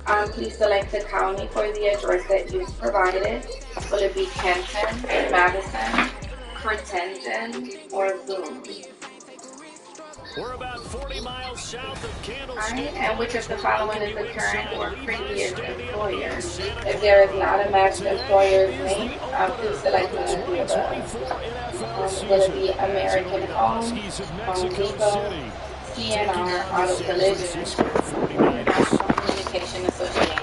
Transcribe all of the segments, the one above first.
Please select the county for the address that you've provided. Will it be Kenton, Madison, Crittenden, or Boone? We're about 40 miles south of Candlestick. Alright, and which of the following is the current or previous employer? If there is not a matched employer's name, please select one of the above. Will it be American Home, Home Depot, CNR, Auto Collision, National Communication Association?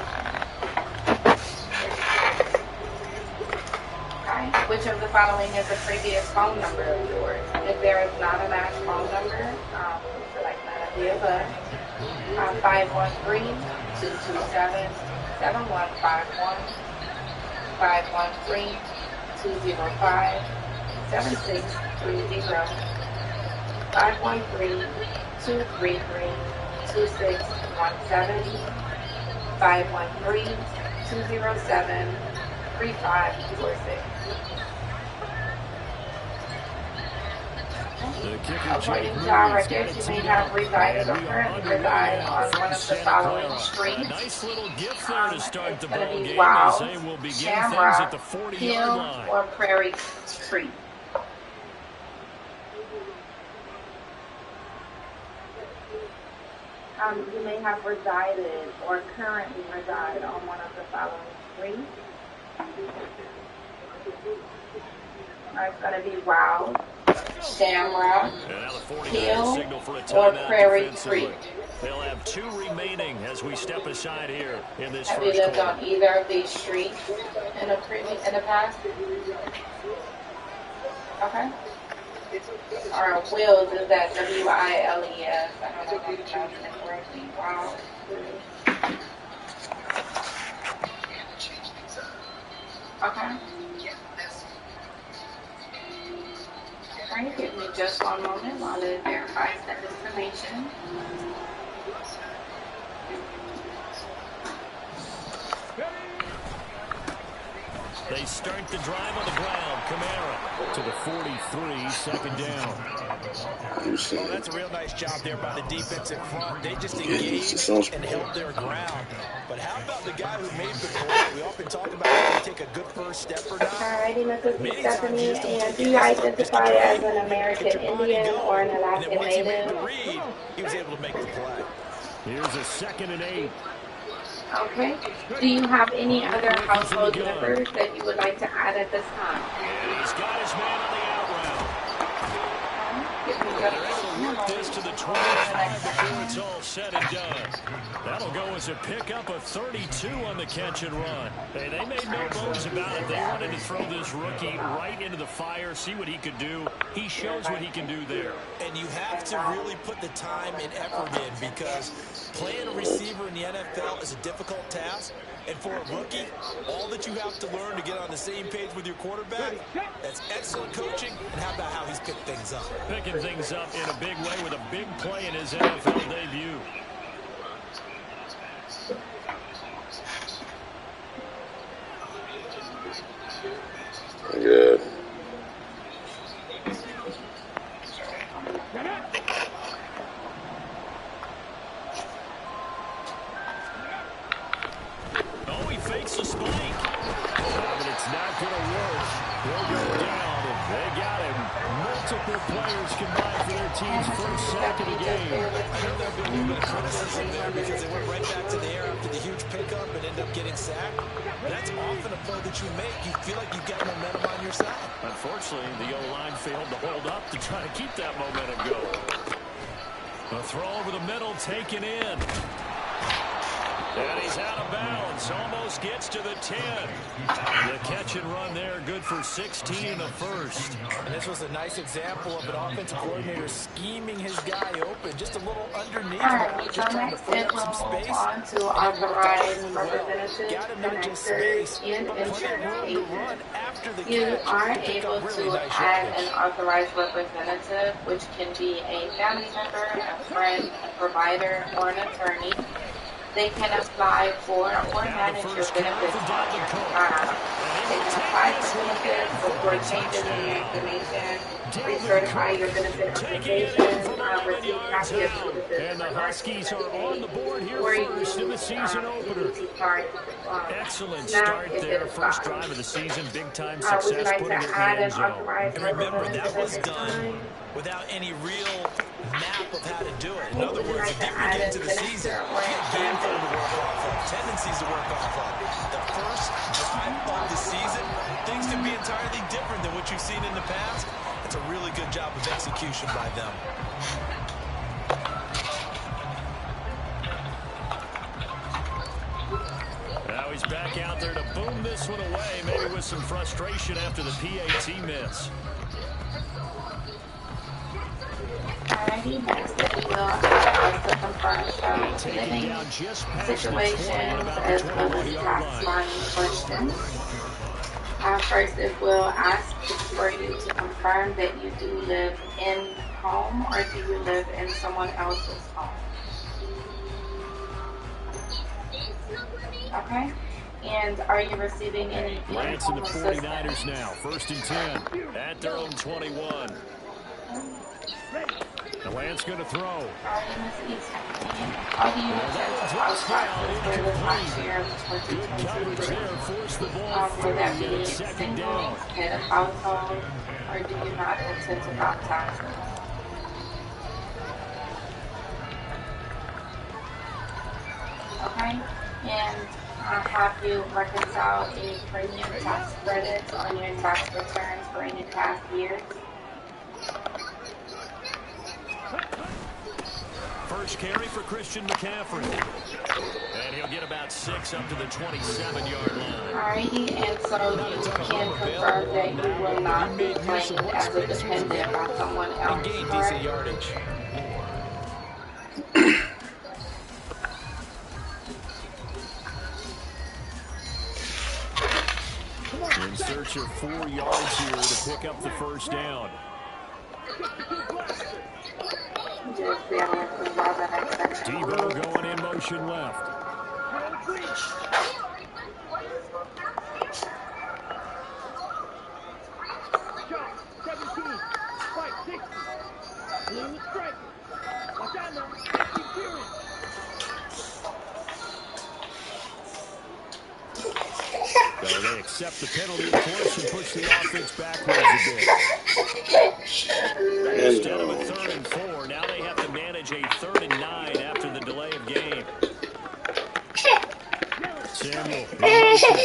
Which of the following is a previous phone number of yours? If there is not a matched phone number, select none of the above. 513-227-7151, 513-205-7630, 513-233-2617, 513-207-3546. According to our records, you may have resided or currently reside on one of the following streets. Nice little gift there to start the ball game. Wild, They will begin Shamrock, things at the 40-yard Hill, line. or Prairie Street. You may have resided or currently reside on one of the following streets. It's going to be Wild, Shamrock, Hill, or Prairie Creek. They'll have 2 remaining as we step aside here in this Have you first lived quarter. on either of these streets in the past? Okay. Or Wills, is that Wiles? I don't know if I'm pronouncing it correctly. Wow. Okay. Alright, give me just one moment while it verifies that information. They start the drive on the ground. Kamara to the 43, second down. Well, that's a real nice job there by the defensive front. They just engaged and held their ground. But how about the guy who made the play? We often talk about how they take a good first step or not. Alrighty, Mrs. Stephanie, and do you identify as an American Indian or an Alaskan Native? He was able to make the play. Here's a 2nd and 8. Okay. Do you have any other household members that you would like to add at this time? And he's got his man on the out route. They're able to work this to the 25 before it's all said and done. That'll go as a pickup of 32 on the catch and run. Hey, they made no bones about it. They wanted to throw this rookie right into the fire, see what he could do. He shows what he can do there. And you have to really put the time and effort in because playing a receiver in the NFL is a difficult task. And for a rookie, all that you have to learn to get on the same page with your quarterback, that's excellent coaching. And how about how he's picked things up? Picking things up in a big way with a big play in his NFL debut. Good. Oh, he fakes the spike. But it's not going to work. He'll go down, and they got him. Multiple players combined for their team's first sack of the game. I know there'll be a little bit of criticism there because they went right back to the air after the huge pickup and end up getting sacked. That's often a play that you make. You feel like you've got momentum on your side. Unfortunately, the O-line failed to hold up to try to keep that momentum going. A throw over the middle, taken in. And he's out of bounds. Almost gets to the 10. The catch and run there, good for 16 in the first. And this was a nice example of an offensive coordinator scheming his guy open, just a little underneath, just trying to free up some space. On to authorized representatives, connectors, and insurance agents. You are able to add an authorized representative, which can be a family member, a friend, a provider, or an attorney. they can apply for or manage your benefits on your behalf. They can apply for benefits, report changes in your information, recertify your benefit application, receive copy of notices in regards to benefits, or use agency cards Excellent SNAP start if it there. First applies. drive of the season. Big time Would you success like to putting it in add the an end zone. authorized And remember, representative that at was this done time? without any real map of how to do it. In Okay, other would you words, like you to didn't add get an into the season. administrator or You had game a film to work off of, tendencies to work off of. The first drive of the season, things can be entirely different than what you've seen in the past. It's a really good job of execution by them. Now he's back out there to boom this one away, maybe with some frustration after the PAT miss. Alrighty, next we will also confirm some living situations as well as tax line questions. First, it will ask for you to confirm that you do live in home or do you live in someone else's home. Okay? And are you receiving any Lance and the in-home 49ers assistance? now. 1st and 10 at their own 21. The Lance going to throw. Alrighty, Miss East. How do you intend to process for this last year of 2023? Will that be single, head of household, or do you not intend to file taxes? Okay, and have you reconciled any premium tax credits on your tax returns for any past years? First carry for Christian McCaffrey. And he'll get about 6 up to the 27-yard line. Alrighty, and so you can confirm that you will not be claimed as a dependent by someone else. Gain decent yardage. In search of 4 yards here to pick up the first down. Debo going in motion left. So they accept the penalty, of course, and push the offense backwards a bit. Instead of a 3rd and 4, now they have to manage a 3rd and 9 after the delay of game. Samuel in motion.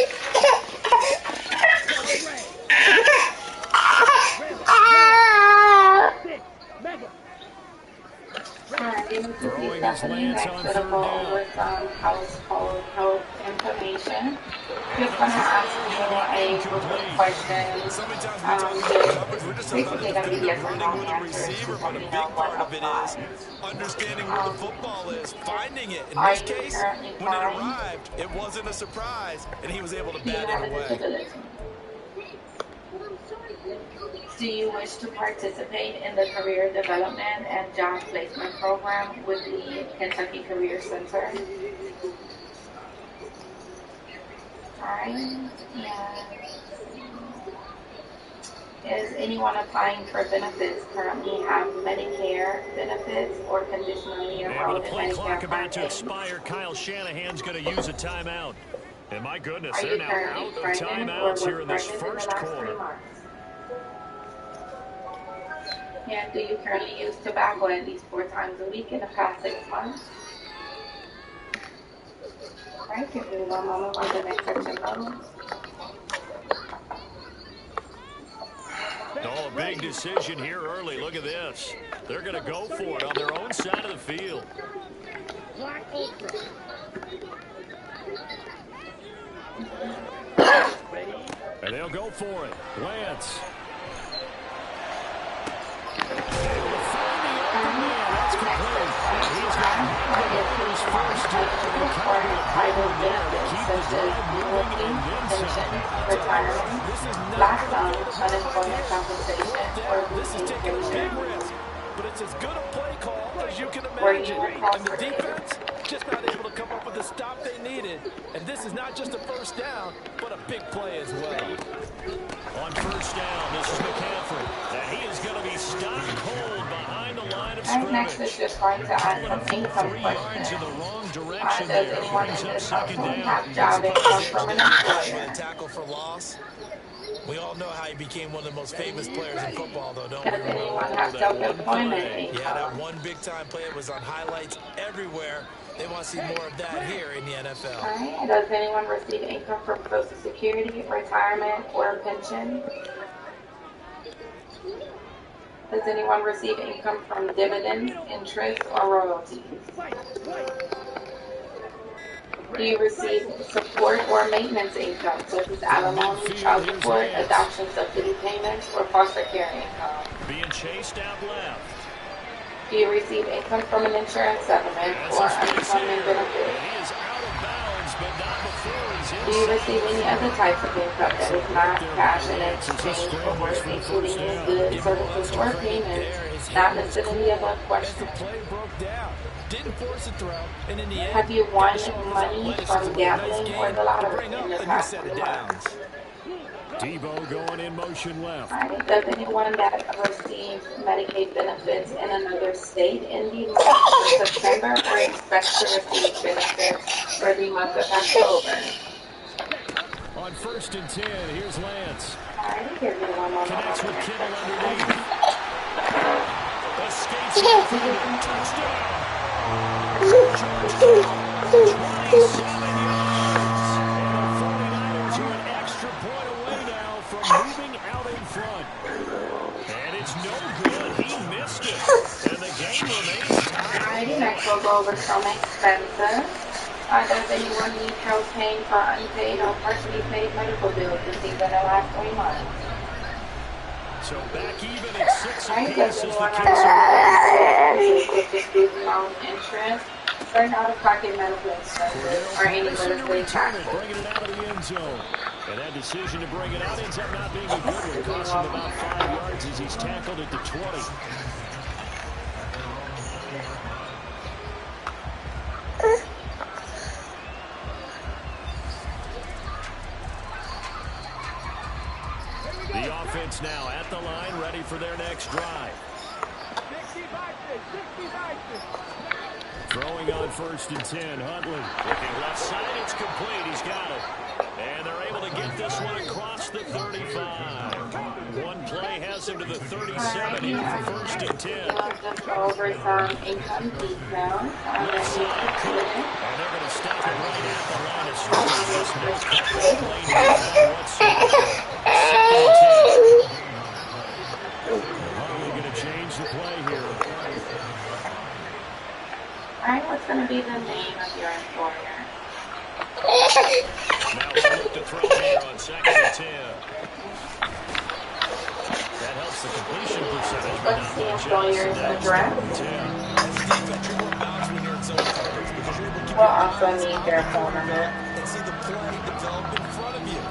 Throwing his Lance on 3rd down. With household health information. Just going to ask you a group of questions. Basically going to be yes or no answers. Just let me know what applies. Understanding where the football is, finding it. In Are this you case, currently when it blind? arrived, it wasn't a surprise, and he was able to Do you bat have it a away. disability? Do you wish to participate in the Career Development and Job Placement Program with the Kentucky Career Center? Alright. Is anyone applying for benefits currently have Medicare benefits or conditionally And enrolled with the in play Medicare clock about Part to A? expire, Kyle Shanahan's going to use a timeout. And my goodness, Are they're you now currently out of pregnant or timeouts was here in this pregnant in the first last 3 quarter. months? And do you currently use tobacco at least 4 times a week in the past 6 months? Alright, give me 1 moment while the next section loads. Oh, a big decision here early. Look at this. They're going to go for it on their own side of the field. And they'll go for it. Lance. That's complete. He's got his first Title benefits such as working, pension, retirement, lack of unemployment compensation, or vacation. But it's as good a play call as you can Were you imagine. And the incarcerated? defense just not able to come up with the stop they needed. And this is not just a first down, but a big play as well. On first down, this is McCaffrey. And he is going to be stopped cold behind the line of scrimmage. Next is just going to ask some income questions. Does anyone in this household have job income from an employer? Tackle for loss. We all know how he became one of the most famous players in football, though, don't we? Does anyone have self-employment income? Yeah, that one big-time play was on highlights everywhere. They want to see more of that here in the NFL. All right. Does anyone receive income from Social Security, retirement, or pension? Does anyone receive income from dividends, interest, or royalties? Do you receive support or maintenance income, such as alimony, child support, adoption subsidy payments, or foster care income? Being chased out left. Do you receive income from an insurance settlement or unemployment benefit? He is out of bounds, but not before he's in. Do you receive any other types of income that is not cash in exchange for work, including any goods, services, or payments not listed in the above question? Didn't force a throw, and in the end, have you won money from gambling or the lottery in the past few months? Debo going in motion left. Right. Does anyone that receives Medicaid benefits in another state in the month of September or expects to receive benefits for the month of October? On first and 10, here's Lance. All right, give me one moment. Connects with Kittle underneath. Escapes it. Touchdown. 27 yards. And the 49ers are an extra point away now from moving out in front. And it's no good. He missed it. And the game remains tied. Alrighty, next we'll go over some expenses. Does anyone need help paying for unpaid or partially paid medical bills received in the last 3 months? So back even at 6 Right, apiece does is the anyone case. have student loan interest, or out-of-pocket medical expenses, or any military taxes? Bringing it out of the end zone. And that decision to bring it out ends up not being a good one. Costs him about 5 yards as he's tackled at the 20. The offense now at the line, ready for their next drive. Throwing on first and 10, Huntley. Looking left side, it's complete. He's got it. And they're able to get this one across the 35. One play has him to the 37 here for first and 10. We'll just go over some income details. Left side, Cook. And they're going to stop it right at the line of scrimmage. This next couple of plays whatsoever. Second and 10. Huntley going to change the play here. Alright, what's going to be the name of your employer? Now we'll look to throw here on second and 10. That helps the completion percentage, but What's not the much employer's else. address? We'll also need their phone number. And see the play develop in front of you.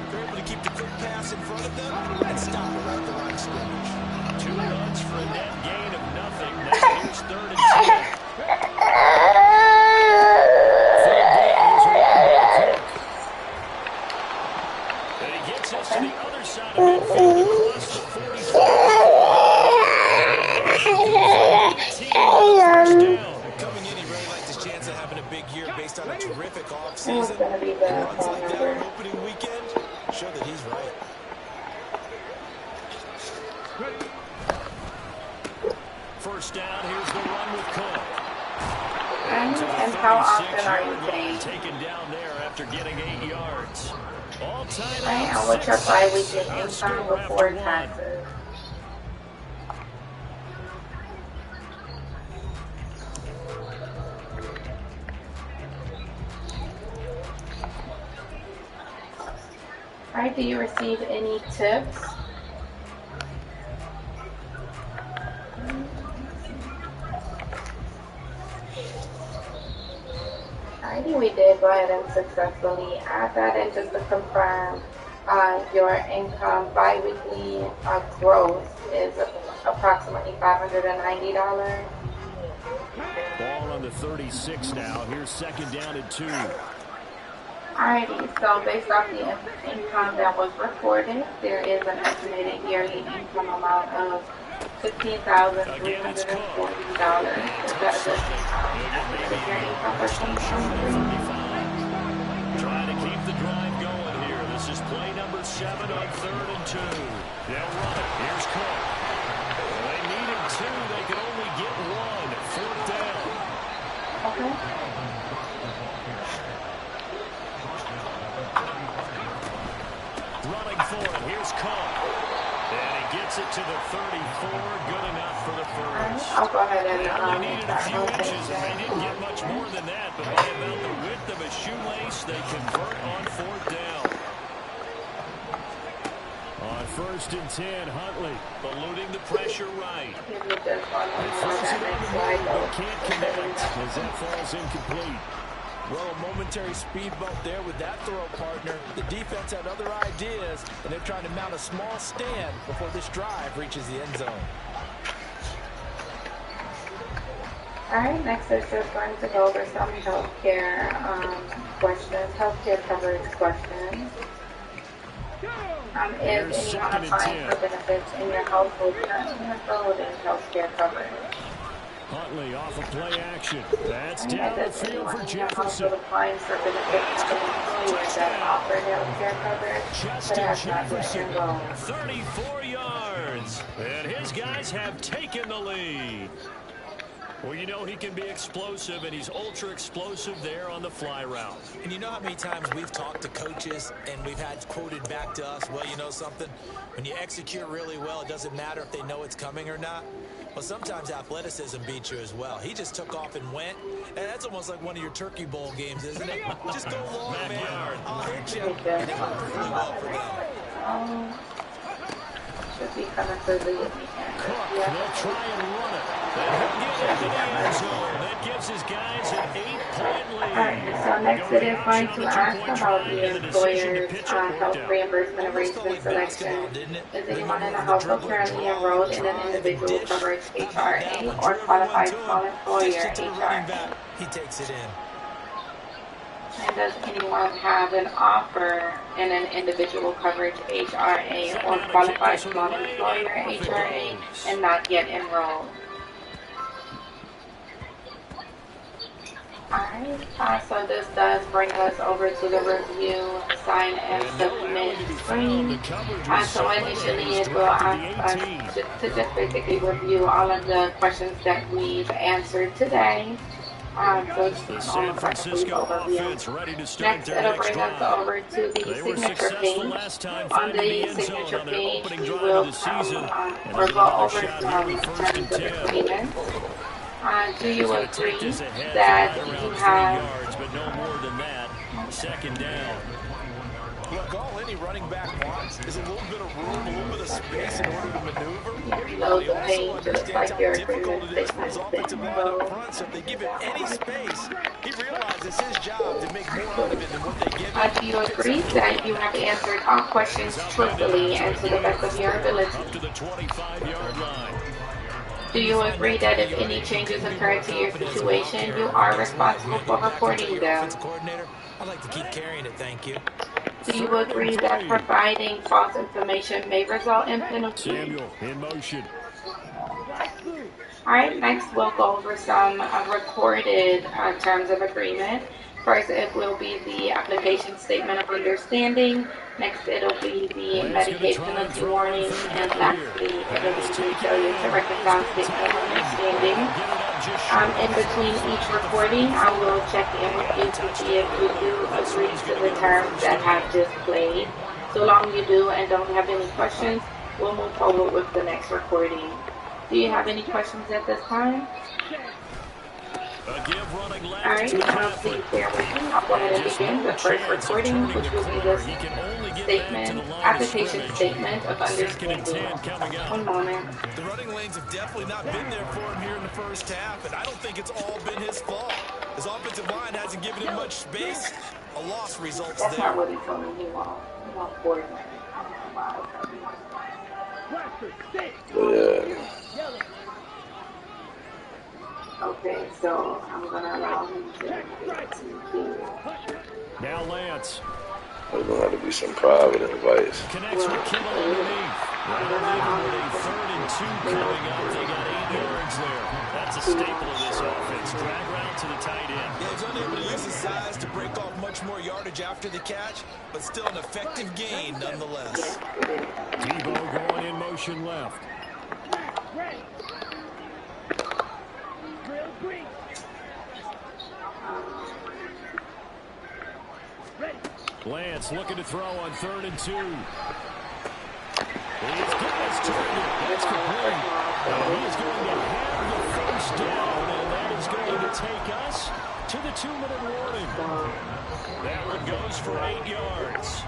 They're able to keep the quick pass in front of them and stop it right at the line of scrimmage. 2 runs for a net gain of nothing. Now here's third and 10. And he gets us to the other side of midfield across the 45. Coming in, he really liked his chance of having a big year based on a terrific What's offseason. going to be the Runs phone like that number? on opening weekend show that he's right. First down, here's the run with Cook. And how often are you paid? Taken down there after getting 8 yards. All tied Right, up. and what's your 6-6. bi-weekly Our income score before after 1. taxes? Right, do you receive any tips? Alrighty, we did go ahead and successfully add that in just to confirm your income bi-weekly gross is approximately $590. Ball on the the 36 now. Here's 2nd down and 2. Alrighty, so based off the income that was reported, there is an estimated yearly income amount of $15,340. Is that a good your income for 2023? Trying to keep the drive going here. This is play number 7 on 3rd and 2. They'll run it. Here's Cook. They needed 2. They could only get 1. 4th down. Okay. Running for it. Here's Cook. And he gets it to the 34. Good enough for the first. I'll go ahead and They needed a few inches, and they didn't get much more than that. But by about the width of a shoelace, they convert on 4th down. On 1st and 10, Huntley eluding the pressure right. Can't connect as that falls incomplete. Well, a momentary speed bump there with that throw, partner. The defense had other ideas, and they're trying to mount a small stand before this drive reaches the end zone. All right, next is just going to go over some healthcare questions, healthcare coverage questions. If anyone applying for benefits in your household currently enrolled in healthcare coverage. Huntley off of play action. That's down the Does field anyone for in your Jefferson. household applying for benefits from employers that offer healthcare coverage but has not yet enrolled? 34 yards. And his guys have taken the lead. Well, you know he can be explosive, and he's ultra explosive there on the fly route. And you know how many times we've talked to coaches and we've had quoted back to us, well, you know something? When you execute really well, it doesn't matter if they know it's coming or not. Well, sometimes athleticism beats you as well. He just took off and went, and that's almost like one of your Turkey Bowl games, isn't it? Just go long, man. I'll hit you. And it worked really well for them. Should be coming for the end. They'll try and run it. And he'll get into the end zone. That gives his guys an 8-point lead. Alright, so next it is going to ask about the employer's health reimbursement arrangement selection. Is anyone in the household currently enrolled in an individual coverage HRA or qualified small employer HRA? He takes it in. And does anyone have an offer in an individual coverage HRA or qualified small employer HRA and not yet enrolled? Alright, so this does bring us over to the review, sign, and submit screen. So initially it will ask us to just basically review all of the questions that we've answered today. So it's all of our overview. Next, it'll bring us over to the signature page. On the signature page, we will or go over some terms of agreement. Do you agree that you have... But no more than that. 2nd down. Look, all any running back wants is a little bit of room, a little bit of space in order to maneuver. Load the page, just like your agreement statement. So if they give him any space, he realizes it's his job to make more out of it than what they give him. Do you agree that you have answered all questions truthfully and to the best of your ability? Up to the 25-yard line. Do you agree that if any changes occur to your situation, you are responsible for reporting them? I'd like to keep carrying it, thank you. Do you agree that providing false information may result in penalties? Samuel in motion. Alright, next we'll go over some recorded terms of agreement. First, it will be the application statement of understanding. Next, it'll be the medication penalty warning. And lastly, it'll be the failure to reconcile statement of understanding. In between each recording, I will check in with you to see if you do agree to the terms that have just played. So long you do and don't have any questions, we'll move forward with the next recording. Do you have any questions at this time? Alright, please bear with me. I'll go ahead and begin the first recording, which will be the statement, application statement of understanding. One moment. The running lanes have definitely not been there for him here in the first half, and I don't think it's all been his fault. His offensive line hasn't given him much space. A loss results That's there. not what he told me. He won't board me. Okay, so I'm gonna allow him to keep. Now Lance. There's going to have to be some private advice. Connects with Kittle underneath. Well, even with a 3rd and 2 coming up, they got 8 yards there. That's a staple of this offense. Drag route to the tight end. Yeah, he's unable to use his size to break off much more yardage after the catch, but still an effective gain nonetheless. Debo going in motion left. Lance looking to throw on 3rd and 2. He's got his target. That's complete. And he is going to have the first down, and that is going to take us to the 2-minute warning. That one goes for 8 yards.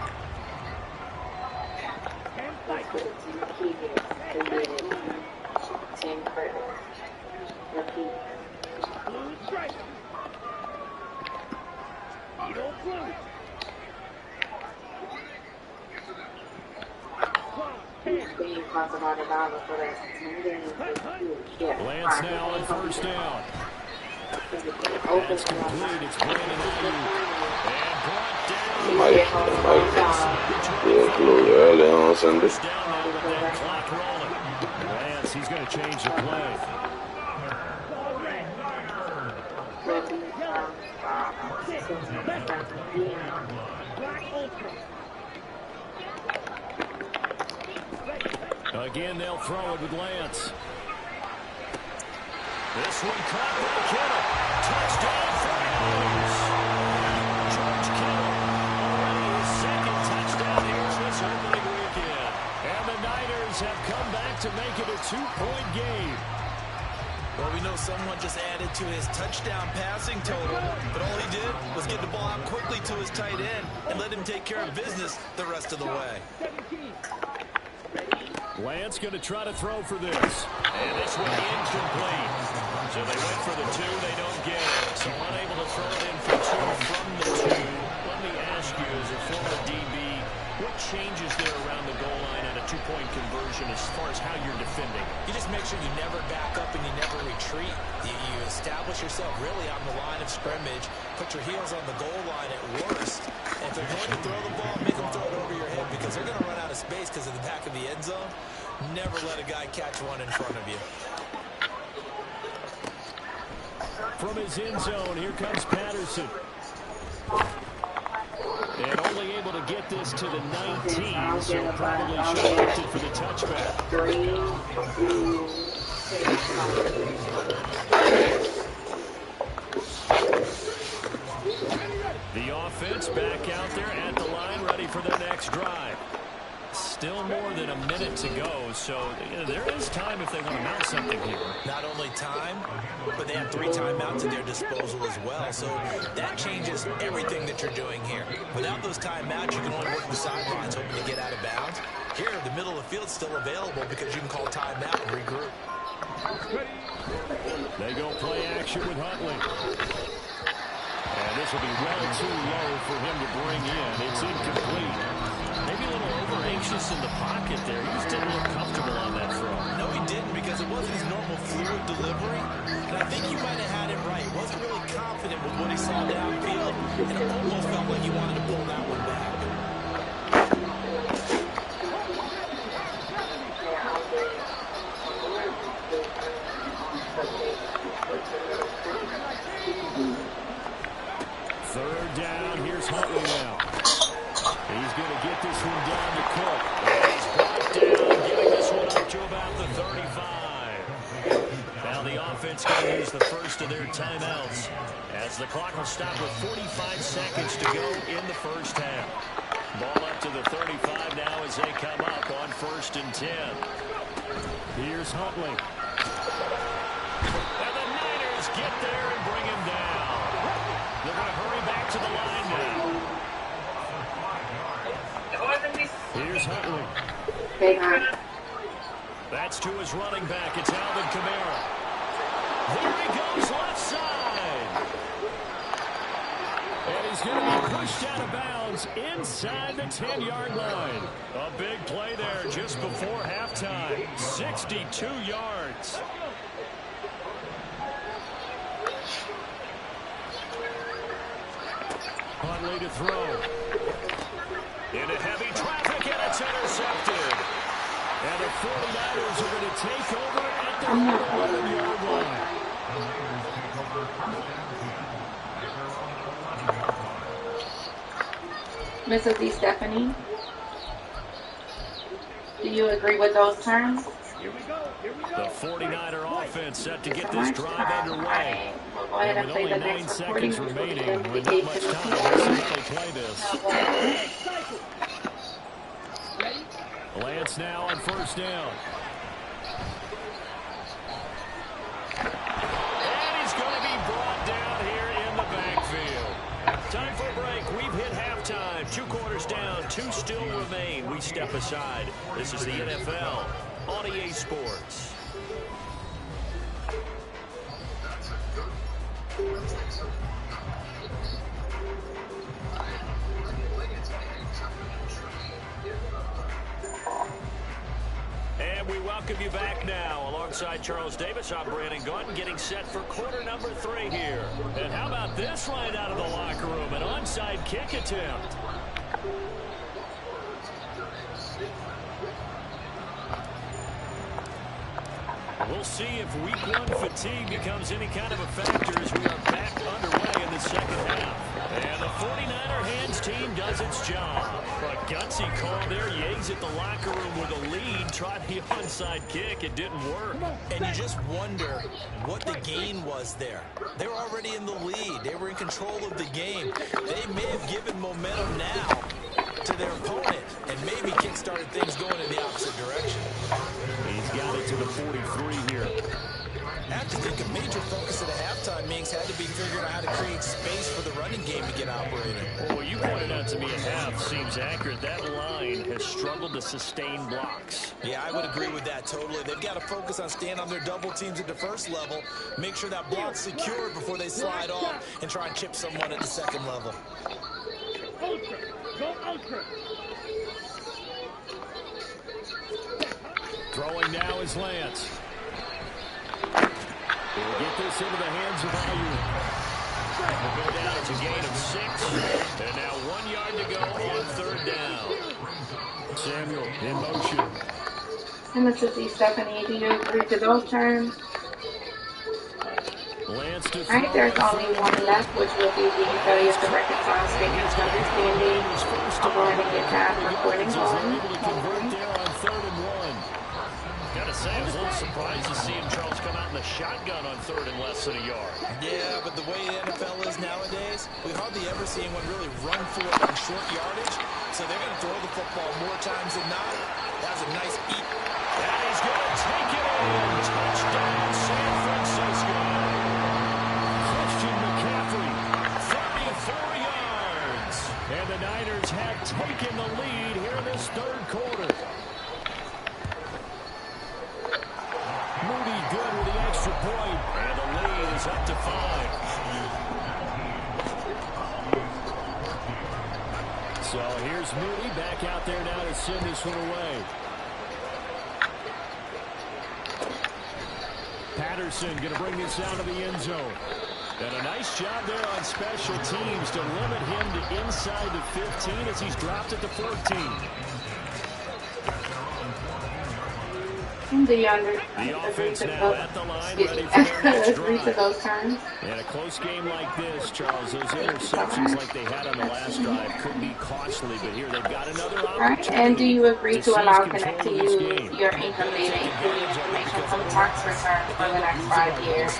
Lance now on 1st down. That's complete. It's Brandon Ayuk. And brought down. Might be a little early on Sunday. Down now with that clock rolling. Lance, he's going to change the play. Again, they'll throw it with Lance. This one caught by Kittle. Touchdown for Niners. George Kittle already his 2nd touchdown here this opening weekend. And the Niners have come back to make it a 2-point game. Well, we know someone just added to his touchdown passing total, but all he did was get the ball out quickly to his tight end and let him take care of business the rest of the way. Lance going to try to throw for this. And this one incomplete. So they went for the 2. They don't get it. So unable to throw it in for 2 from the 2. Let me ask you, as a former DB, what changes there around the goal line on a 2-point conversion as far as how you're defending? You just make sure you never back up and you never retreat. You establish yourself really on the line of scrimmage. Put your heels on the goal line at worst. And if they're going to throw the ball, make them throw it over your head because they're going to run out of space because of the back of the end zone. Never let a guy catch one in front of you. From his end zone, here comes Patterson. And only able to get this to the 19, so probably should have opted for the touchback. The offense back out there at the line, ready for their next drive. Still more than a minute to go, so there is time if they want to mount something here. Not only time, but they have 3 timeouts at their disposal as well, so that changes everything that you're doing here. Without those timeouts, you can only work the sidelines hoping to get out of bounds. Here, the middle of the field's still available because you can call timeout and regroup. They go play action with Huntley. And this will be well too low for him to bring in. It's incomplete. Maybe a little over-anxious in the pocket there. He just didn't look comfortable on that throw. No, he didn't because it wasn't his normal fluid delivery. And I think you might have had it right. He wasn't really confident with what he saw downfield. And it almost felt like he wanted to pull that one back. Third down. Here's Huntley now. He's going to get this one down to Cook. And he's brought down, getting this one up to about the 35. Now the offense going to use the first of their timeouts as the clock will stop with 45 seconds to go in the first half. Ball up to the 35 now as they come up on 1st and 10. Here's Huntley. And the Niners get there and bring him down. They're going to hurry back to the line now. Here's Huntley. That's to his running back. It's Alvin Kamara. There he goes left side. And he's going to be pushed out of bounds inside the 10-yard line. A big play there just before halftime. 62 yards. Huntley to throw. Into heavy traffic, and it's intercepted. And the 49ers are going to take over at the 11-yard line. Mrs. Stephanie, do you agree with those terms? The 49er offense set to get this drive underway. We'll go ahead and With play only the 9 next seconds recording. remaining, with not much time, let's see how they play this. Lance now on first down. And he's going to be brought down here in the backfield. Time for a break. We've hit halftime. 2 quarters down. 2 still remain. We step aside. This is the NFL on EA Sports. And we welcome you back now. Alongside Charles Davis, I'm Brandon Gaunt, getting set for quarter number 3 here. And how about this right out of the locker room? An onside kick attempt. We'll see if week 1 fatigue becomes any kind of a factor as we are back underway in the second half. And the 49er hands team does its job. A gutsy call there. Yates at the locker room with a lead. Tried the onside kick. It didn't work. And you just wonder what the gain was there. They were already in the lead. They were in control of the game. They may have given momentum now to their opponent and maybe kick-started things going in the opposite direction. He's got it to the 43 here. I have to think a major focus of the halftime meetings had to be figuring out how to create space for the running game to get operating. Well, you pointed out to me at half seems accurate. That line has struggled to sustain blocks. Yeah, I would agree with that totally. They've got to focus on staying on their double teams at the first level, make sure that block's secured before they slide off and try and chip someone at the second level. Throwing now is Lance. He'll get this into the hands of Ayuk. We'll go down. It's a gain of 6. And now 1 yard to go on 3rd down. Samuel in motion. And Mrs. Stephanie, do you agree to those terms? Lance to Alright, there's only 1 left, which will be the failure to reconcile statements of understanding. I'll go ahead and get that recording going. There on 3rd and 1. Gotta say, I was a little surprised to see Charles come out in the shotgun on 3rd and less than a yard. Yeah, but the way the NFL is nowadays, we hardly ever see anyone really run for it on short yardage. So they're going to throw the football more times than not. That was a nice eat. And he's going to take it in. Touchdown, San Francisco. Christian McCaffrey, 34 yards. And the Niners have taken the lead here in this 3rd quarter. Moody good with the extra point. And the lead is up to 5. So here's Moody back out there now to send this one away. Patterson going to bring this out of the end zone. And a nice job there on special teams to limit him to inside the 15 as he's dropped at the 14. Do you agree offense to now at the line, ready for their next agree to drive. those terms? In a close game like this, Charles, those interceptions like they had on the last drive could be costly, but here they've got another opportunity. Right. And do you agree to allow seize Connect to control of this use game. your income data, including information from tax returns for the next 5 years?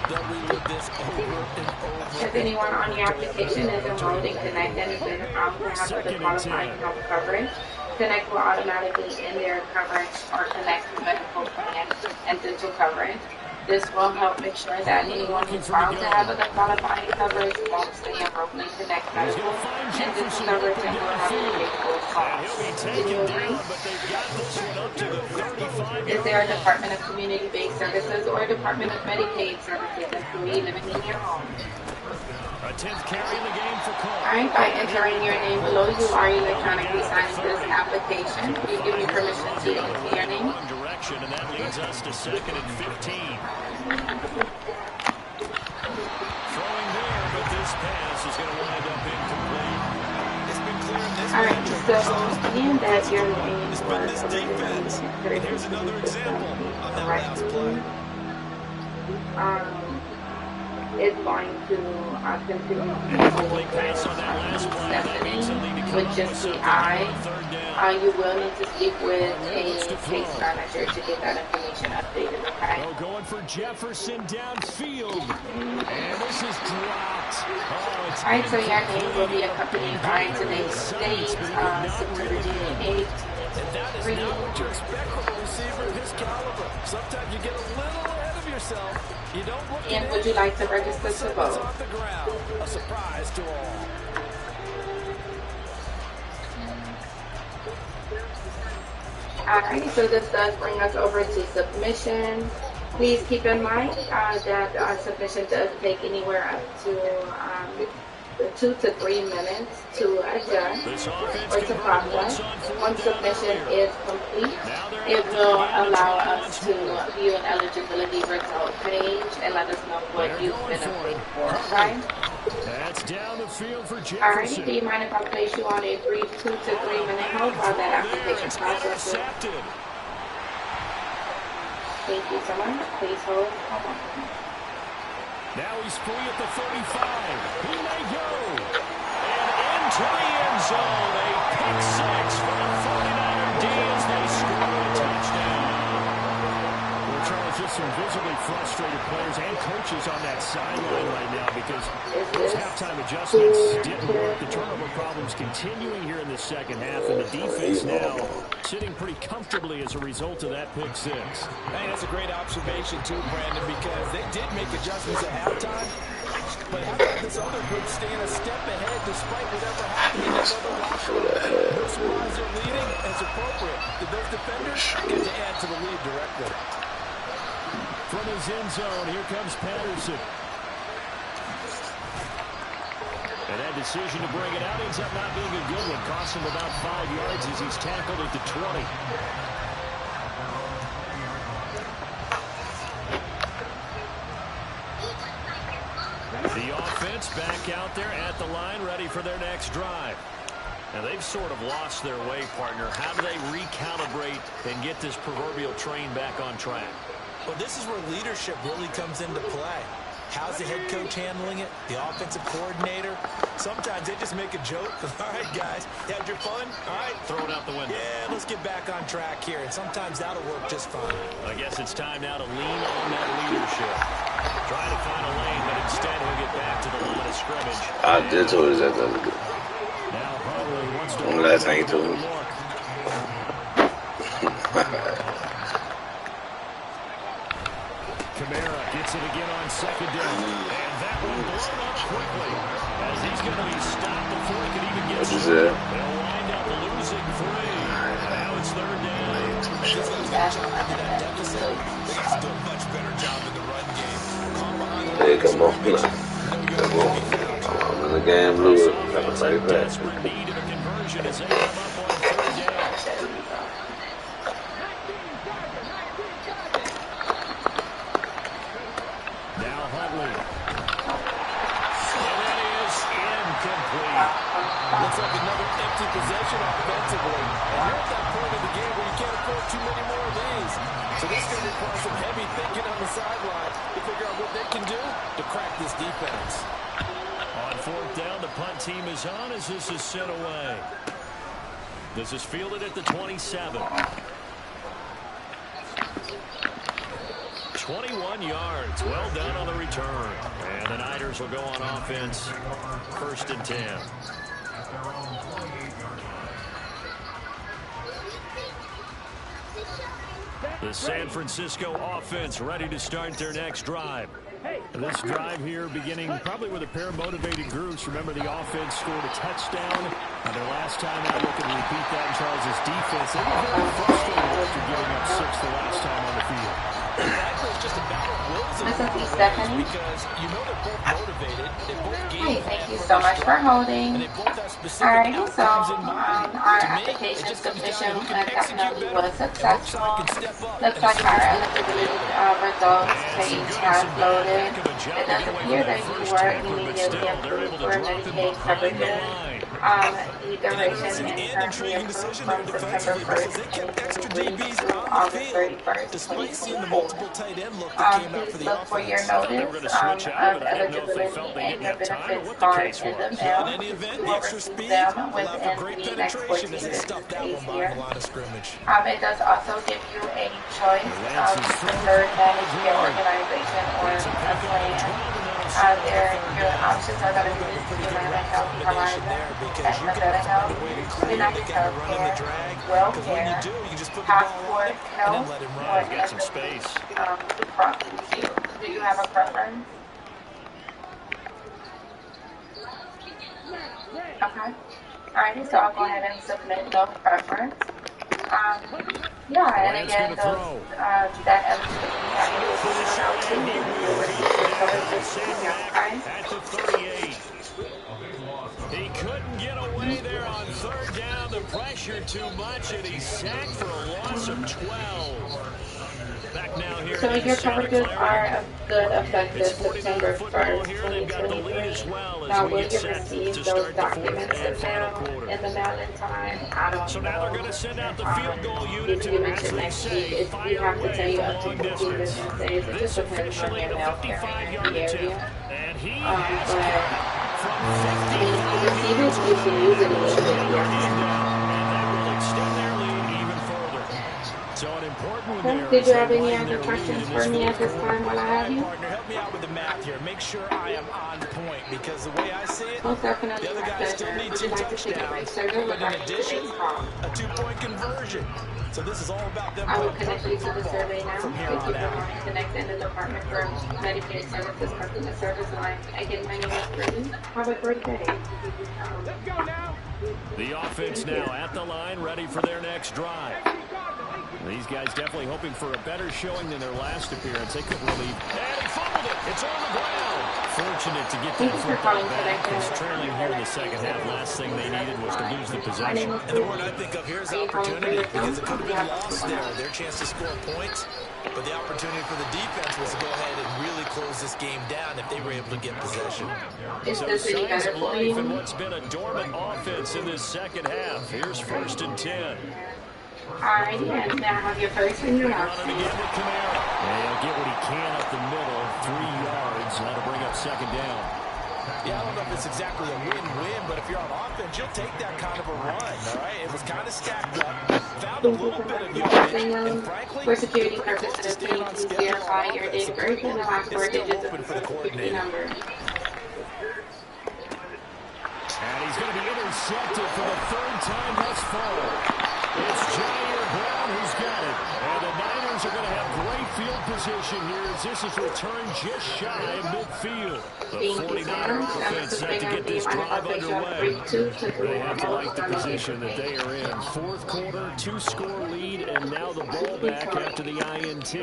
They'll relive this over and over. If anyone on your application is enrolled in Connect and has been found to have the qualifying health coverage, Connect will automatically end their coverage or Connect medical plan and dental coverage. This will help make sure that anyone who's found to have the qualifying coverage won't stay enrolled in Connect medical and dental coverage and will have to pay full costs. Do you agree? Is there a Department of Community-Based Services or Department of Medicaid Services employee living in your home? A 10th carry in the game for Cole. Alright, by entering your name below, you are electronically signing this application. You give me permission to enter your name. Wrong direction, and that leads us to 2nd and 15. Throwing there, but this this pass is going to wind up incomplete. It's been clear in this Alright, matchup. so being that your name was This defense. And here's another example on that last play. Is going to continue Complete pass on that last play. That means they'll need to come with up just with the something eye. on third down. You will need to speak with a case manager to get that information updated, okay? Oh, going for Jefferson downfield. And this is dropped. Oh, it's Alright, so your name will be accompanied by today's date, September 28th. And that is not what you expect from a receiver of his caliber. Sometimes you get a little ahead of yourself. You don't look And would you like to register to vote? off the ground. A surprise to all. Alright, so this does bring us over to submission. Please keep in mind that submission does take anywhere up to 2 to 3 minutes to adjust or to process. Once submission is complete, it will allow us to view an eligibility result page and let us know what you've been approved for, right? That's down the field for Jefferson. Alright, do you mind if I place you on a brief 2 to 3 minute hold while that application processes? Thank you so much. Please hold. Now he's free at the 35. He may go. And into the end zone. A pick six for the 49er D as they score a touchdown. Well, Charles, just some visibly frustrated players and coaches on that sideline right now because those halftime adjustments didn't work. The turnover problems continuing here in the second half, and the defense now sitting pretty comfortably as a result of that pick six. Hey, that's a great observation too, Brandon, because they did make adjustments at halftime. But how about this other group staying a step ahead despite whatever happened in that other locker room? No surprise they're leading, and it's appropriate. Did those defenders get to add to the lead directly? From his end zone, here comes Patterson. And that decision to bring it out ends up not being a good one. Cost him about 5 yards as he's tackled at the 20. The offense back out there at the line, ready for their next drive. And they've sort of lost their way, partner. How do they recalibrate and get this proverbial train back on track? Well, this is where leadership really comes into play. How's the head coach handling it? The offensive coordinator? Sometimes they just make a joke. All right, guys, you had your fun? All right. Throw it out the window. Yeah, let's get back on track here. And sometimes that'll work just fine. I guess it's time now to lean on that leadership. Trying to find a lane, but instead he'll get back to the line of scrimmage. I did told you that the other day. Now Huntley wants to... When the last time you told me? Kamara gets it again on second down. And that one blown up quickly as he's going to be stopped before he can even get to it. They'll wind up losing 3. Now it's third down. Do a much better job in the run game. Hey, come on. Come on. I'm in the game, Lou. Have a safe back. Desperate need of a conversion as they come up on third down. Now Huntley. And that is incomplete. Looks like another empty possession offensively. And you're at that point of the game where you can't afford too many more of these. So this is going to require some heavy thinking on the sideline to figure out what they can do to crack this defense. On fourth down, the punt team is on as this is sent away. This is fielded at the 27. 21 yards. Well done on the return. And the Niners will go on offense. 1st and 10. The San Francisco offense ready to start their next drive. This drive here beginning probably with a pair of motivated groups. Remember, the offense scored a touchdown. And their last time out, looking to repeat that in Charles' defense. They were very frustrated after giving up 6 the last time on the field. Frankly, it's just a battle of wills in This a lot is of ways Stephanie. because you know they're both motivated, they both game Hey, plan thank you for so their much for stride, and holding. they both have specific Alrighty, so outcomes in mind. our To me, it application just comes down to submission who can execute definitely better was and which side successful. can step up Looks in a like our series one over the eligibility other. results And some page good and has some bad. loaded. Heck of a job It to does get away from appear that that you first were tamper, but immediately still, they're approved able to for drop him Medicaid behind the coverages. line. The An duration interesting is and currently intriguing approved decision there from September defensively because 1st, they kept extra 2023 DBs through on the August field 31st, despite seeing the 2024. multiple tight end look that came out for Please the look for your offense. I thought they were notice going to switch out of of it. I didn't know if they eligibility felt they and didn't your have time or benefits what the card case in the was. Well, in mail. any event, You the will extra receive speed them allowed for within great the next penetration 14 as they business stuffed that days one behind here. the line of scrimmage. It does also give you a choice Lance of is throwing preferred for managed care Green. organization or It's a a pickup of 12, plan. and that'll settle for third Your down. options are going to Looked be like a pretty good Humana route Health combination Horizon, there because you Aetna got to Better find a Health, way to clear the United guy running the Healthcare, drag because when you WellCare, do, you just put the ball on Passport him and then Health, let him or run. He's got some space. Blue. Do you have a preference? Okay. Alrighty, so I'll go ahead and submit no preference. Yeah, and Lance again, going to throw. that eligibility that you will be filled out too, And he and you will will receive your get down. coverages Safe email, back okay? at the 38. He couldn't get away there on third down. The pressure too much, and he's sacked for a loss of 12. Back now here So in your Santa coverages Clara. are good It's effective 49 to September football 1st, here. They've got the lead as 2023. well as Now, we will get you set receive to those start the fourth documents and in final mail quarter. in the mail-in time? I So don't now they're know. going to send out the field goal unit Either to, give it as to they next week. say, We fire have to tell away you from up to long 15 distance. business days. It just This depends on officially your the mail carrier in 55-yard the attempt. area. And he has But got it from I mean, if you 55 receive it, yards you can away. use it That will slow immediately their after. lead down, and that will extend their lead even further. So an important one Okay. there Did as you they have any widen other their lead questions in for this me at fourth this quarter. time while I All have right, you? partner, help me out with the math here. Make sure I am on point because the way I see it, Most the definitely, other my guys still pleasure. need Would 2 you like to take a brief touchdowns, survey but in regarding addition, today's call? a 2-point conversion. So this is all about them I will playing connect you perfect to the football survey now. from here Thank on you for out. calling Connect in the Department for Medicaid Services Customer Service line. Again, my name is Brittany. Have a great day. The offense now at the line, ready for their next drive. These guys definitely hoping for a better showing than their last appearance. They couldn't really... And he fumbled it. It's on the ground. Fortunate to get Thank that you for football calling back. Connect in He's the trailing Department here for in the second half. Last thing they needed was to lose the My name possession. is And the word Brittany. I think of here is Are you calling for opportunity yourself because it on could have been behalf of lost someone there. else? Their chance to score points, but the opportunity for the defense was to go ahead and really close this game down if they were able to get possession. Is So this any signs better of for life in you? what's been a dormant offense in this second half. Here's first and 10. Alrighty, and may I have your first and your They last run it name? again with Kamara. And he'll get what he can up the middle. 3 yards. That'll bring up second down. Yeah, I don't know if it's exactly a win-win, but if you're on offense, you'll take that kind of a run, all right? It was kind of stacked up, found a Thank you little for bit of my yardage, and signal. frankly, For security you're pretty close to purposes, can staying you on please schedule verify on your offense. date The of birth and the playbook last is 4 still digits of open the for the social security coordinator. number? And he's going to be intercepted for the third time thus far. It's Jair Brown who's got it. And the Niners are going to have great field position here as this is returned just shy of midfield. The Thank you so 49er much. offense set to get this drive underway. They have to like the position that they are in. Fourth quarter, 2-score lead, and now the ball back after the INT.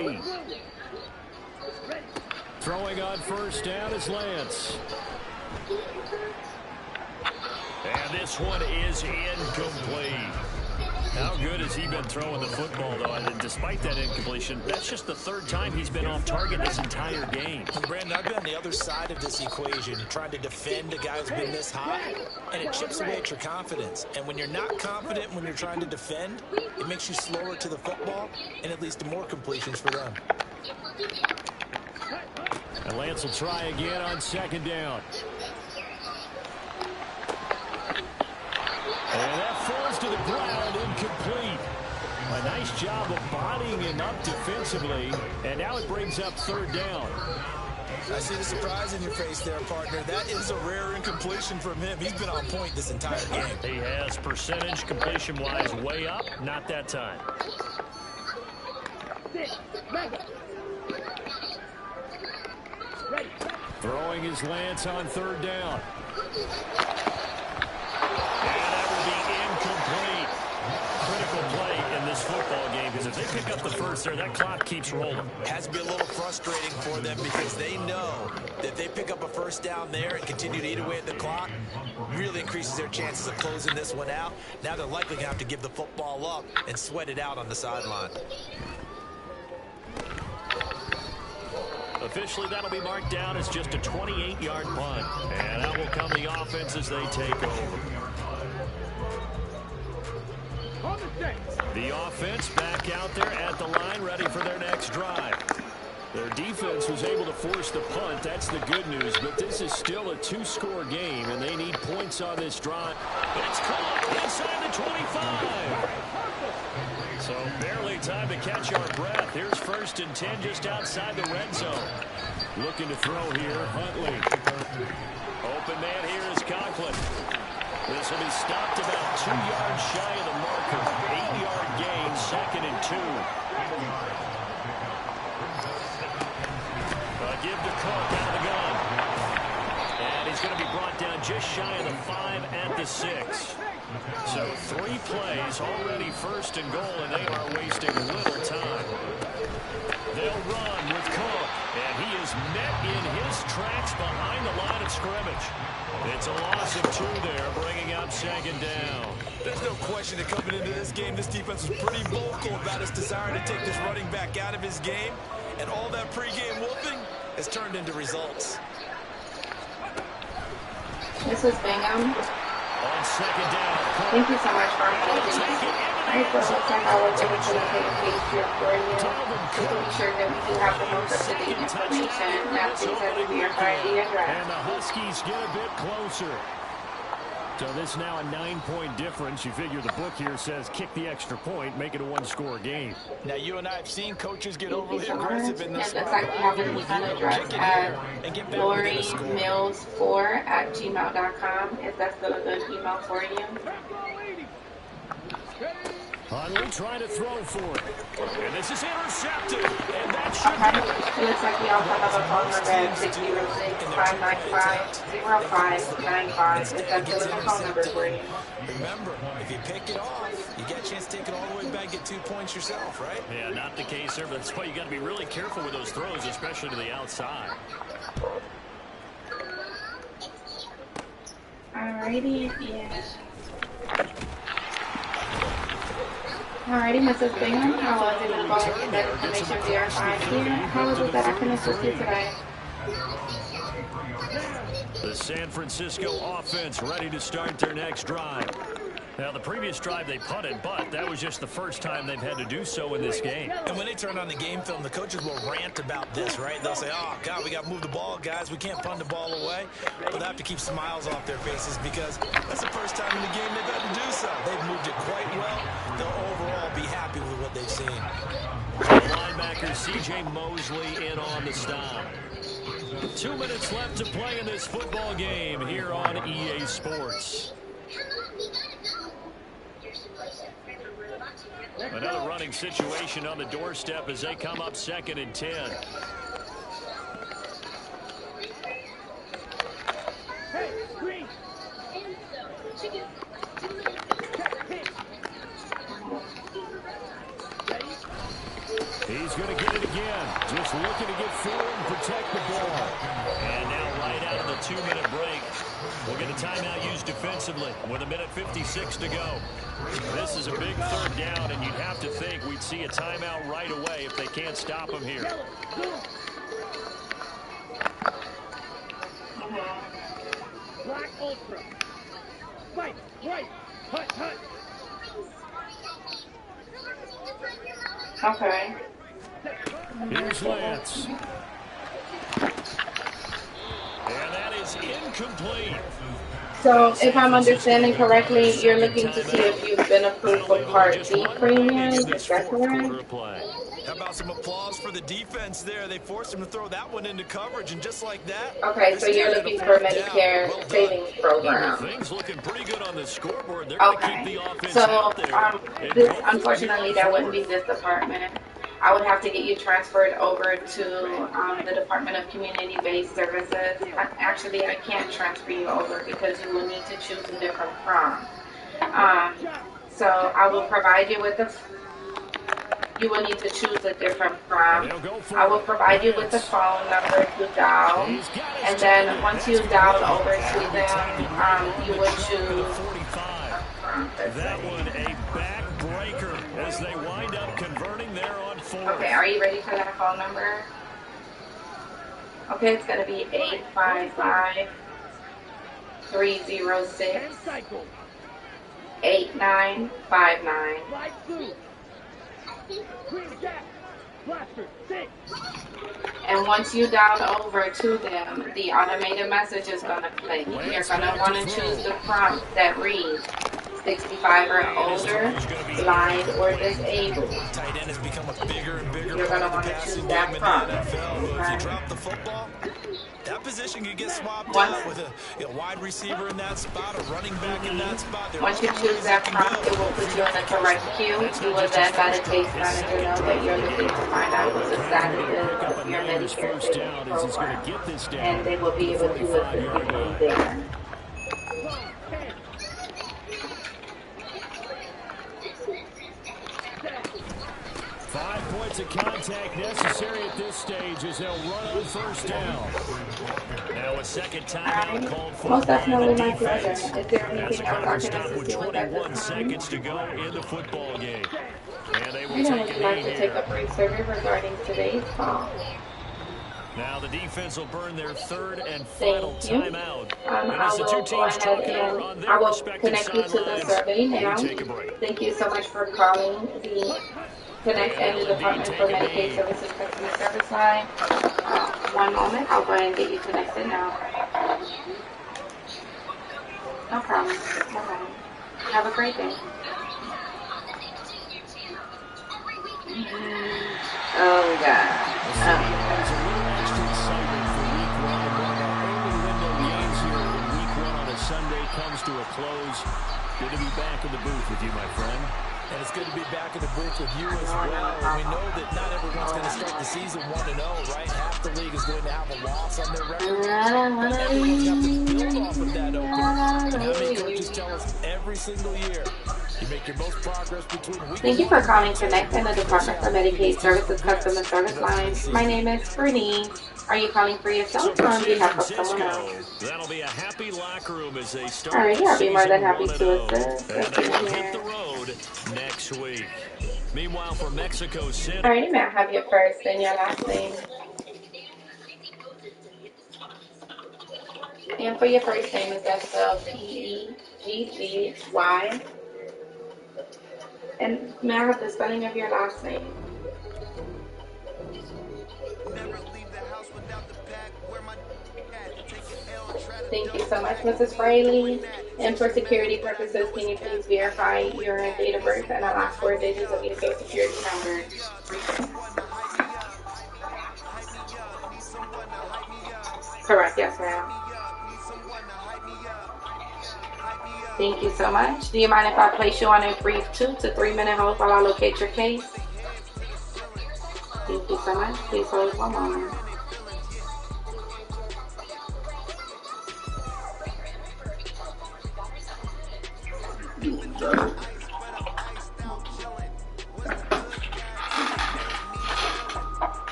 Throwing on first down is Lance. And this one is incomplete. How good has he been throwing the football, though? And despite that incompletion, that's just the third time he's been off target this entire game. Brandon, I've been on the other side of this equation, trying to defend a guy who's been this hot, and it chips away at your confidence. And when you're not confident when you're trying to defend, it makes you slower to the football, and it leads to more completions for them. And Lance will try again on second down. And that falls to the ground, incomplete. A nice job of bodying him up defensively, and now it brings up third down. I see the surprise in your face there, partner. That is a rare incompletion from him. He's been on point this entire game. He has percentage completion-wise way up, not that time. Throwing his Lance on third down. And that will be incomplete. Critical play in this football game, because if they pick up the first first there. That clock keeps rolling. Has to be a little frustrating for them because they know that if they pick up a first down there and continue to eat away at the clock, really increases their chances of closing this one out. Now they're likely going to have to give the football up and sweat it out on the sideline. Officially, that'll be marked down as just a 28-yard punt. And out will come the offense as they take over. The offense back out there at the line, ready for their next drive. Their defense was able to force the punt. That's the good news. But this is still a two-score game, and they need points on this drive. It's caught inside the 25. So barely time to catch our breath. Here's 1st and 10 just outside the red zone. Looking to throw here, Huntley. Open man here is Conklin. This will be stopped about 2 yards shy of the marker. 8-yard gain, 2nd and 2. Give to Cook out of the gun. And he's going to be brought down just shy of the 5 at the 6. So 3 plays, already 1st and goal, and they are wasting little time. They'll run with Cook, and he is met in his tracks behind the line of scrimmage. It's a loss of 2 there, bringing up 2nd down. There's no question that coming into this game, this defense was pretty vocal about its desire to take this running back out of his game, and all that pregame whooping has turned into results. This is Bingham. On 2nd down. Thank you so much for holding. Alright, so it looks like I was able to locate a page here for you. Just to be sure that we do have the most up-to-date information. Now please have to verify the address. And the Huskies get a bit closer. So this now a 9-point difference. You figure the book here says kick the extra point, make it a 1-score game. Now you and I have seen coaches get overly aggressive in this. It looks like we have an email address at LoriMills4@gmail.com. Is that still a good email for you? Huntley trying to throw for it. And this is intercepted. And that should Okay. It looks like we also have a phone number at 606-595-0595. Is that still a phone number for you? Remember, if you pick it off, you get a chance to take it all the way back, get 2 points yourself, right? Yeah, not the case there, but that's why you got to be really careful with those throws, especially to the outside. Alrighty, yeah. Alrighty, Mrs. Bingham, how was it able to go ahead and get that information verified here? How is it that I can assist you today? The San Francisco offense ready to start their next drive. Now, the previous drive they punted, but that was just the first time they've had to do so in this game. And when they turn on the game film, the coaches will rant about this, right? They'll say, oh, God, we got to move the ball, guys. We can't punt the ball away. But they have to keep smiles off their faces because that's the first time in the game they've had to do so. They've moved it quite well. They'll overall be happy with what they've seen. The linebacker C.J. Mosley in on the stop. 2 minutes left to play in this football game here on EA Sports. Another running situation on the doorstep as they come up 2nd and 10. Hey, Greench. He's going to get it again. Just looking to get forward and protect the ball. And now right out of the 2-minute break, we'll get a timeout used defensively with 1:56 to go. This is a big 3rd down, and you'd have to think we'd see a timeout right away if they can't stop him here. Black Ultra. Fight, right, hut, hut. Okay. Here's Lance. And that is incomplete. So, if I'm understanding correctly, you're looking to see if you've been approved for Part D premium. Is that correct? How about some applause for the defense there? They forced him to throw that one into coverage, and just like that. Okay, so you're looking for Medicare savings program. Things looking pretty good on the scoreboard. They're going to keep the offense out there. Unfortunately, that wouldn't be this department. I would have to get you transferred over to the Department of Community-Based Services. Actually, I can't transfer you over because you will need to choose a different prom. So I will provide you with the you will need to choose a different prompt. I will provide you with the phone number to dial, and then once you dial over to them, you would choose a prompt. That one a backbreaker as they wind up converting there on fourth. Okay, are you ready for that phone number? Okay, it's going to be 855-306-8959. Slide through. Green Jack. Blaster. 6. And once you dial over to them, the automated message is going to play. You're going to want to choose the prompt that reads 65 or older, blind, or disabled. Tight end has become a bigger and bigger You're part going to of the want to passing choose game that in the prompt. NFL. If you Okay. drop the football, that position can get swapped Once- out with a wide receiver in that spot, a running back in that spot. There Once you are choose that ways you can prompt, go. it will put you in the correct queue. You will then let a case manager know that you're looking to find out what the status is of your Medicare Savings program, and they will be able to assist you from there. 10. 5 points of contact necessary at this stage as they'll run on first down. Now a second timeout called for Most by definitely the my pleasure. defense. Is there As anything the else I clock can stopped with assist you with at 21 this time? seconds to go in the football game. And they will And take would a you like knee to take here. a brief survey regarding today's call? Now the defense will burn their third and final Thank you. timeout. I As the two will go teams ahead talking over and on I their will respective connect you to the sidelines, survey now. we take a break. Thank you so much for calling the Connect and the Department for Medicaid Services Customer Service line. One moment, I'll go ahead and get you connected now. No problem. No problem. Have a great day. Oh, God. There's a little extra excitement for week one, and one of our early window games here in week one on a Sunday comes to a close. Good to be back in the booth with you, my friend. And it's good to be back in the booth with you as well. And we know that not everyone's going to start the season 1-0, right? Half the league is going to have a loss on their record. But everyone's got to build off of that opener. And how many coaches tell us every single year, you make your most progress between week. Thank you for calling Connect and the Department for Medicaid Services Customer Service line. My name is Bernice. Are you calling for yourself or on behalf of someone else? That'll be a happy locker room as they start. Alrighty, I'll be more than happy season to 1-0. assist. And Let's they see will hit here. the road next week. Meanwhile, for Mexico City. Alrighty, may I have your first and your last name? And for your first name, is that spelled P-E-G-G-Y? And may I have the spelling of your last name? Thank you so much, Mrs. Fraley. And for security purposes, can you please verify your date of birth and the last 4 digits of your social security number? Correct, yes, ma'am. Thank you so much. Do you mind if I place you on a brief 2 to 3 minute hold while I locate your case? Thank you so much. Please hold one moment.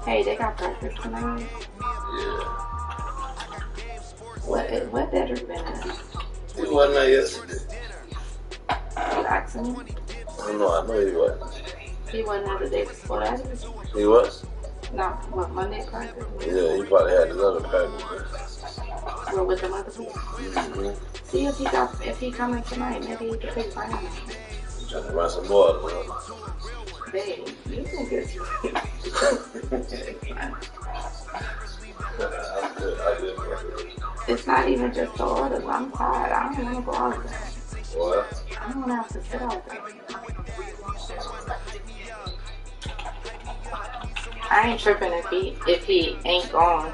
Hey, they got breakfast tonight. Yeah. What better been at? He wasn't there yesterday. You asking me? I don't know. I know he wasn't. He wasn't there the day before that? He was? No, what, Monday practice? Yeah, he probably had his other practice. Or with the other people? Mm-hmm. See if he coming tonight, maybe he can pick for him. Trying to run some more. Man. Babe, you think it's It's not even just the orders. I'm tired. I don't want to go out there. What? I don't want to have to sit out there. I ain't tripping if he ain't gone.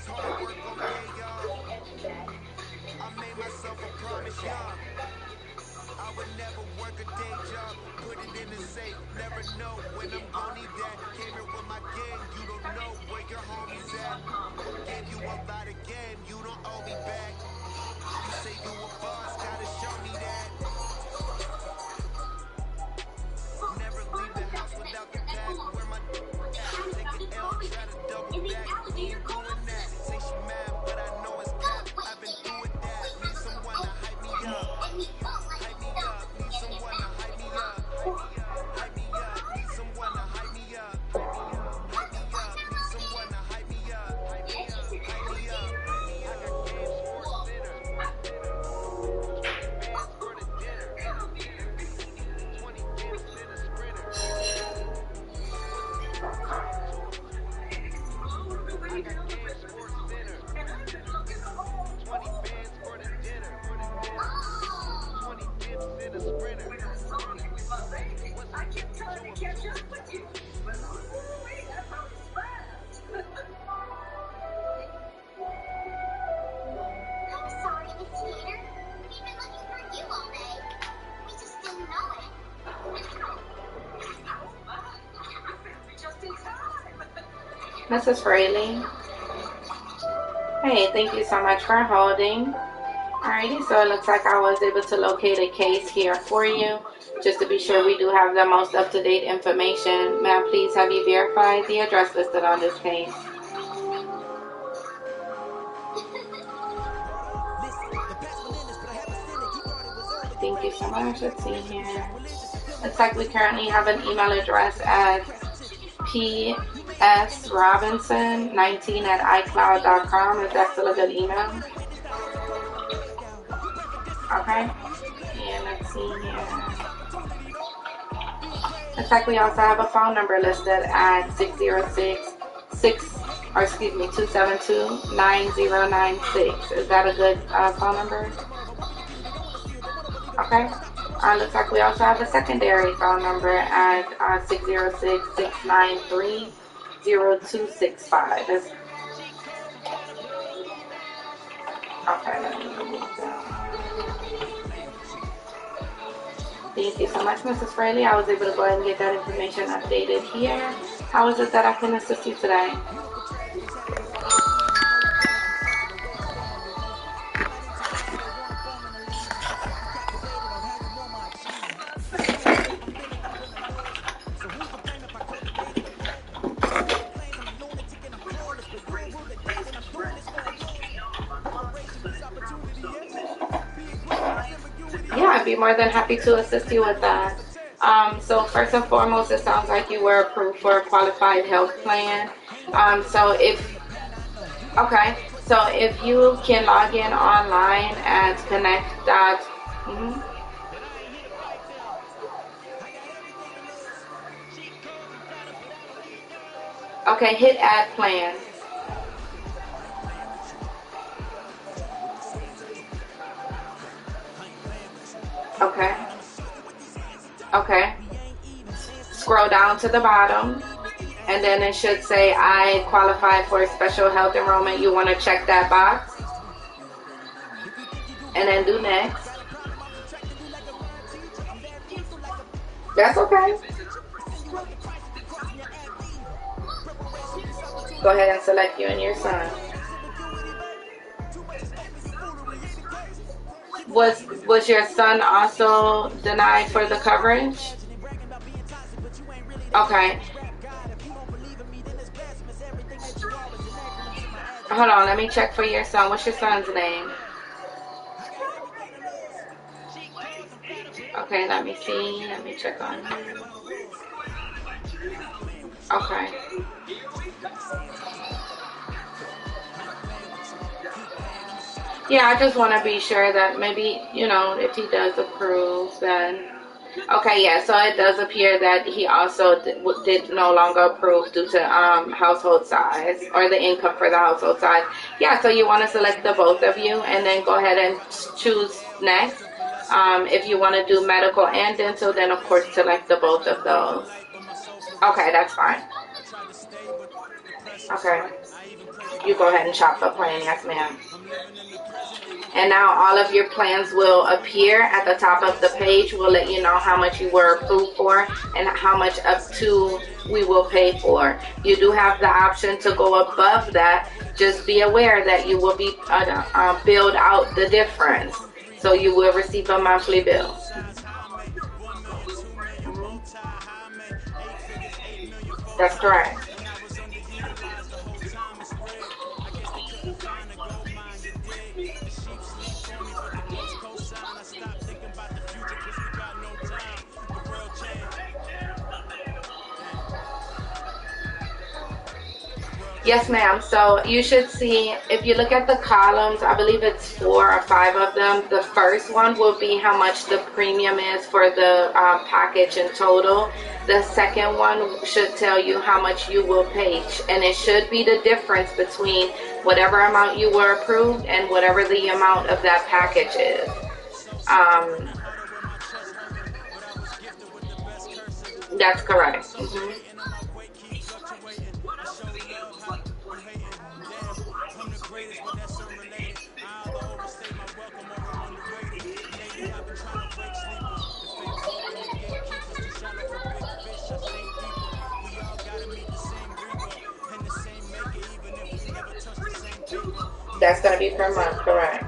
I made myself a promise young. I would never work a day job, put it in the safe, never know when I'm gonna need that. Came here with my gang, you don't know where your homies at. Gave you a lot of game, you don't owe me back. You say you a boss, gotta show me that. Never leave the house without the bag, where my take an L, try to double back, he ain't doing that. Say she mad, but I know it's cap, I've been through with that. Need someone to hype me up. Hype me up, need someone to hype me up. Hype me up, need someone to hype me up. Hype me up, need someone to hype me up. Hype me up, hype me up. I got games for dinner. 20 bands for the dinner. 20 bands in a sprinter. I got games for dinner. 20 bands for the dinner. 20 dips in a sprinter. I kept trying to catch up with you. But wait, that's how it's fast. I'm sorry, Miss Tater. We've been looking for you all day. We just didn't know it. Just in time. Mrs. Fraley. Hey, thank you so much for holding. Alrighty, so it looks like I was able to locate a case here for you. Just to be sure we do have the most up-to-date information. Ma'am, please have you verified the address listed on this case. Thank you so much. Let's see here. Looks like we currently have an email address at psrobinson19@icloud.com. Is that still a good email? Okay. And let's see here. Looks like we also have a phone number listed at 272-9096. Is that a good phone number? Okay. Looks like we also have a secondary phone number at 606-693-0265. Okay, let me move down. Thank you so much, Mrs. Fraley. I was able to go ahead and get that information updated here. How is it that I can assist you today? Yeah, I'd be more than happy to assist you with that. So first and foremost, it sounds like you were approved for a qualified health plan. So if you can log in online at connect. Okay, hit add plan. Okay. Scroll down to the bottom, and then it should say I qualify for special health enrollment. You want to check that box, and then do next. That's okay. Go ahead and select you and your son. Was your son also denied for the coverage? Okay. Hold on, let me check for your son. What's your son's name? Okay, let me see. Let me check on him. Okay. Yeah, I just want to be sure that maybe, if he does approve, then... Okay, yeah, so it does appear that he also did no longer approve due to household size, or the income for the household size. Yeah, so you want to select the both of you, and then go ahead and choose next. If you want to do medical and dental, then of course select the both of those. Okay, that's fine. Okay. you go ahead and shop the plan. Yes, ma'am. And now all of your plans will appear at the top of the page. We'll let you know how much you were approved for and how much up to we will pay for. You do have the option to go above that. Just be aware that you will be billed out the difference. So you will receive a monthly bill. That's correct. Yes, ma'am. So you should see, if you look at the columns, I believe it's 4 or 5 of them. The first one will be how much the premium is for the package in total. The second one should tell you how much you will pay, and it should be the difference between whatever amount you were approved and whatever the amount of that package is. That's correct. That's going to be per month, correct.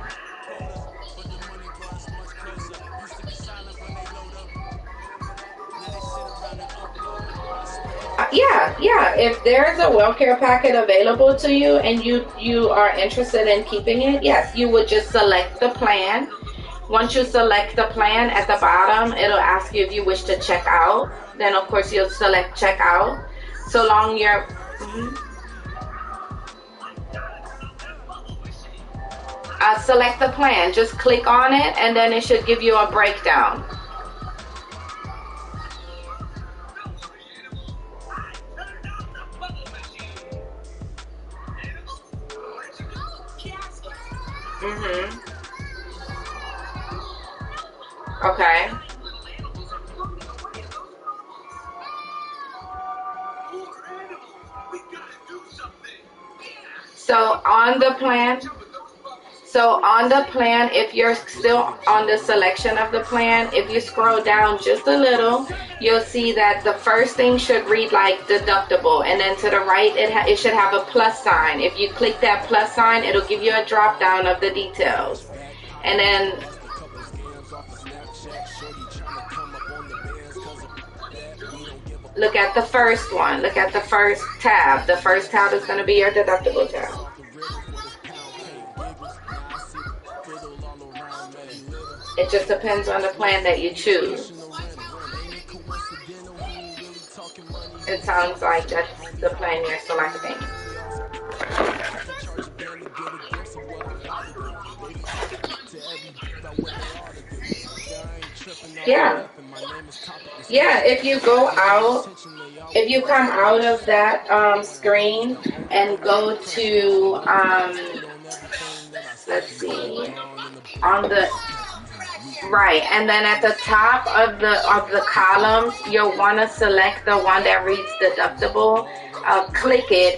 Yeah. If there's a WellCare packet available to you and you are interested in keeping it, yes, you would just select the plan. Once you select the plan, at the bottom, it'll ask you if you wish to check out. Then, of course, you'll select check out. So long you're... select the plan. Just click on it, and then it should give you a breakdown. Okay. So on the plan, if you're still on the selection of the plan, if you scroll down just a little, you'll see that the first thing should read like deductible, and then to the right it should have a plus sign. If you click that plus sign, it'll give you a drop down of the details. And then look at the first one. Look at the first tab. The first tab is going to be your deductible tab. It just depends on the plan that you choose. It sounds like that's the plan you're selecting. Yeah, if you go out, if you come out of that screen and go to, let's see, on the right, and then at the top of the columns, you'll want to select the one that reads deductible. Click it,